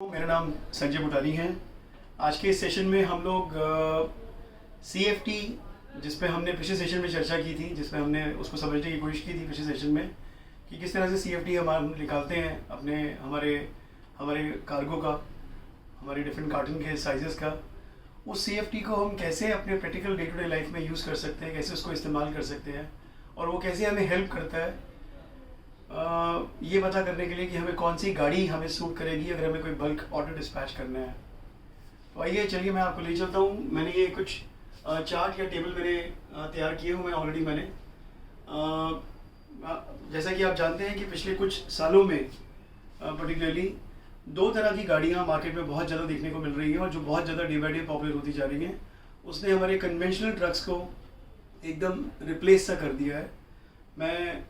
मेरा नाम संजय बुटानी है। आज के इस सेशन में हम लोग CFT, जिस पे हमने पिछले सेशन में चर्चा की थी, जिसमें हमने उसको समझने की कोशिश की थी पिछले सेशन में कि किस तरह से CFT हम निकालते हैं अपने हमारे हमारे कार्गो का, हमारे डिफरेंट कार्टन के साइजेस का। उस CFT को हम कैसे अपने practical day to day life में यूज़ कर सकते हैं, कैसे उसको इस्तेमाल कर सकते हैं और वो कैसे हमें हेल्प करता है ये पता करने के लिए कि हमें कौन सी गाड़ी हमें सूट करेगी अगर हमें कोई बल्क ऑर्डर डिस्पैच करना है। तो आइए चलिए मैं आपको ले चलता हूँ। मैंने ये कुछ चार्ट या टेबल मैंने तैयार किए हुए हैं ऑलरेडी। मैंने जैसा कि आप जानते हैं कि पिछले कुछ सालों में पर्टिकुलरली दो तरह की गाड़ियाँ मार्केट में बहुत ज़्यादा देखने को मिल रही हैं और जो बहुत ज़्यादा डे बाई डे पॉपुलर होती जा रही हैं। उसने हमारे कन्वेंशनल ट्रक्स को एकदम रिप्लेस सा कर दिया है। मैं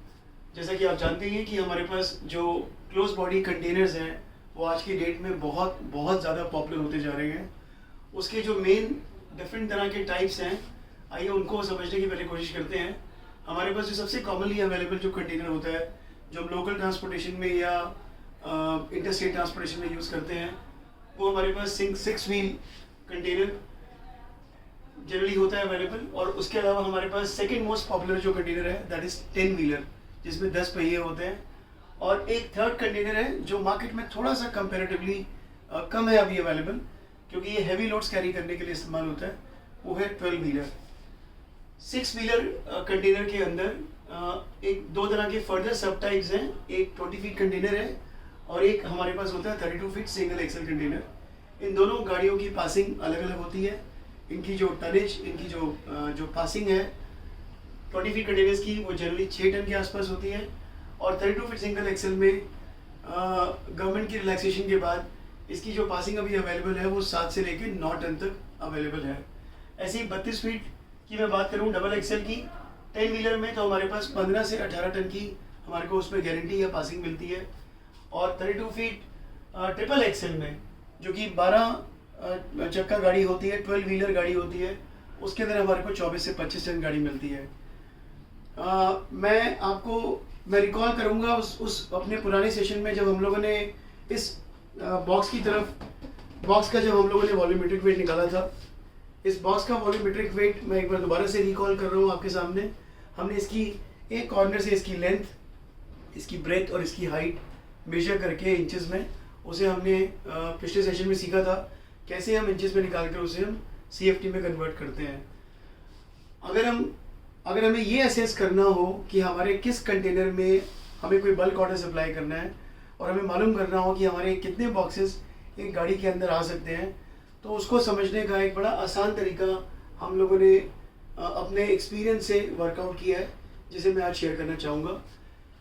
जैसा कि आप जानते हैं कि हमारे पास जो क्लोज बॉडी कंटेनर्स हैं वो आज की डेट में बहुत बहुत ज़्यादा पॉपुलर होते जा रहे हैं। उसके जो मेन डिफरेंट तरह के टाइप्स हैं, आइए उनको समझने की पहले कोशिश करते हैं। हमारे पास जो सबसे कॉमनली अवेलेबल जो कंटेनर होता है, जो हम लोकल ट्रांसपोर्टेशन में या इंटरस्टेट ट्रांसपोर्टेशन में यूज़ करते हैं, वो हमारे पास 6 व्हील कंटेनर जनरली होता है अवेलेबल। और उसके अलावा हमारे पास सेकेंड मोस्ट पॉपुलर जो कंटेनर है दैट इज़ 10 व्हीलर, जिसमें 10 पहिए होते हैं। और एक थर्ड कंटेनर है जो मार्केट में थोड़ा सा कंपैरेटिवली कम है अभी अवेलेबल, क्योंकि ये हैवी लोड्स कैरी करने के लिए इस्तेमाल होता है। वो है 12 व्हीलर। 6 व्हीलर कंटेनर के अंदर एक दो तरह के फर्दर सब टाइप्स हैं। एक 20 फीट कंटेनर है और एक हमारे पास होता है 32 फीट सिंगल एक्सल कंटेनर। इन दोनों गाड़ियों की पासिंग अलग अलग होती है। इनकी जो टनेज, इनकी जो पासिंग है 20 फीट कंटेनर्स की, वो जनरली 6 टन के आसपास होती है। और 32 फीट सिंगल एक्सल में गवर्नमेंट की रिलैक्सेशन के बाद इसकी जो पासिंग अभी अवेलेबल है वो 7 से लेकर 9 टन तक अवेलेबल है। ऐसे ही 32 फीट की मैं बात करूं डबल एक्सल की 10 व्हीलर में, तो हमारे पास 15 से 18 टन की हमारे को उसमें गारंटी या पासिंग मिलती है। और 32 फीट ट्रिपल एक्सल में, जो कि 12 चक्का गाड़ी होती है, 12 व्हीलर गाड़ी होती है, उसके अंदर हमारे को 24 से 25 टन गाड़ी मिलती है। मैं रिकॉल करूंगा उस अपने पुराने सेशन में जब हम लोगों ने इस बॉक्स का जब हम लोगों ने वॉल्यूमेट्रिक वेट निकाला था। इस बॉक्स का वॉल्यूमेट्रिक वेट मैं एक बार दोबारा से रिकॉल कर रहा हूँ आपके सामने। हमने इसकी एक कॉर्नर से इसकी लेंथ, इसकी ब्रेथ और इसकी हाइट मेजर करके इंचेस में, उसे हमने पिछले सेशन में सीखा था कैसे हम इंचेस में निकाल कर उसे हम CFT में कन्वर्ट करते हैं। अगर हमें ये असेस करना हो कि हमारे किस कंटेनर में हमें कोई बल्क ऑर्डर सप्लाई करना है और हमें मालूम करना हो कि हमारे कितने बॉक्सेस एक गाड़ी के अंदर आ सकते हैं, तो उसको समझने का एक बड़ा आसान तरीका हम लोगों ने अपने एक्सपीरियंस से वर्कआउट किया है, जिसे मैं आज शेयर करना चाहूँगा।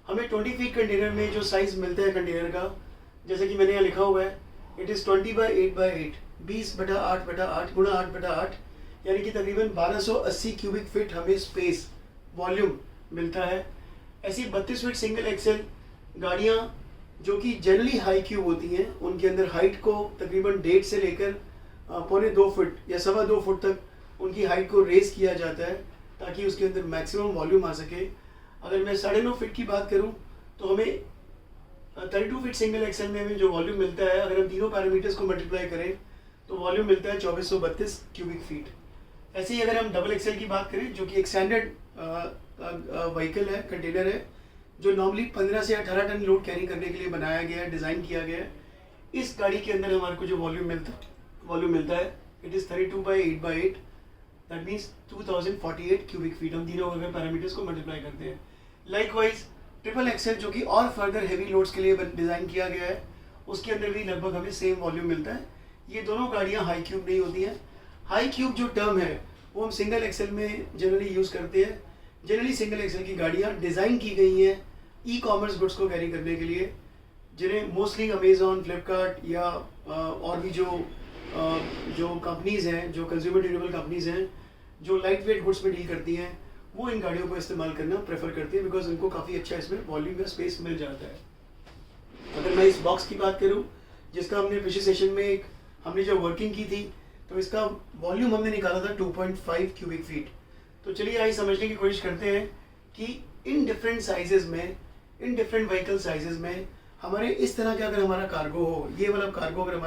हमें 20 फीट कंटेनर में जो साइज़ मिलता है कंटेनर का, जैसे कि मैंने यहाँ लिखा हुआ है, इट इज़ 20 बाई 8 बाई 8, 20/8/8 गुणा 8/8, यानी कि तकरीबन 1280 क्यूबिक फीट हमें स्पेस वॉल्यूम मिलता है। ऐसी 32 फीट सिंगल एक्सल गाड़ियाँ जो कि जनरली हाई क्यूब होती हैं, उनके अंदर हाइट को तकरीबन 1.5 से लेकर 1.25 फुट या 2.25 फुट तक उनकी हाइट को रेस किया जाता है ताकि उसके अंदर मैक्सिमम वॉल्यूम आ सके। अगर मैं 9.5 फीट की बात करूँ तो हमें 32 फीट सिंगल एक्सल में हमें जो वॉल्यूम मिलता है, अगर हम तीनों पैरामीटर्स को मल्टीप्लाई करें तो वॉल्यूम मिलता है 2432 क्यूबिक फीट। ऐसे ही अगर हम डबल एक्सल की बात करें, जो कि एक स्टैंडर्ड व्हीकल है, कंटेनर है, जो नॉर्मली 15 से 18 टन लोड कैरी करने के लिए बनाया गया है, डिज़ाइन किया गया है। इस गाड़ी के अंदर हमारे को जो वॉल्यूम मिलता है it is 32 by 8 by 8, that means 2048 cubic feet. हम तीनों अगर पैरामीटर्स को मल्टीप्लाई करते हैं। लाइकवाइज ट्रिपल एक्सल, जो कि और फर्दर हैवी लोड्स के लिए डिज़ाइन किया गया है, उसके अंदर भी लगभग हमें सेम वॉल्यूम मिलता है। ये दोनों गाड़ियाँ हाई क्यूब नहीं होती हैं। हाई क्यूब जो टर्म है वो हम सिंगल एक्सल में जनरली यूज़ करते हैं। जनरली सिंगल एक्सल की गाड़ियाँ डिज़ाइन की गई हैं ई-कॉमर्स गुड्स को कैरी करने के लिए, जिन्हें मोस्टली अमेज़ॉन, फ्लिपकार्ट या और भी जो कंपनीज़ हैं, जो कंज्यूमर ड्यूरेबल कंपनीज़ हैं, जो लाइट वेट गुड्स में डील करती हैं, वो इन गाड़ियों को इस्तेमाल करना प्रेफर करती हैं, बिकॉज उनको काफ़ी अच्छा इसमें वॉल्यूम या स्पेस मिल जाता है। अगर मैं इस बॉक्स की बात करूँ, जिसका हमने पिछले सेशन में हमने जो वर्किंग की थी, तो इसका वॉल्यूम हमने निकाला था 2.5 क्यूबिक फीट। तो चलिए आइए समझने की कोशिश करते हैं कि इन डिफरेंट साइजेस में, इन डिफरेंट व्हीकल साइजेस में हमारे इस तरह का अगर हमारा कार्गो हो, ये वाला कार्गो अगर हमारे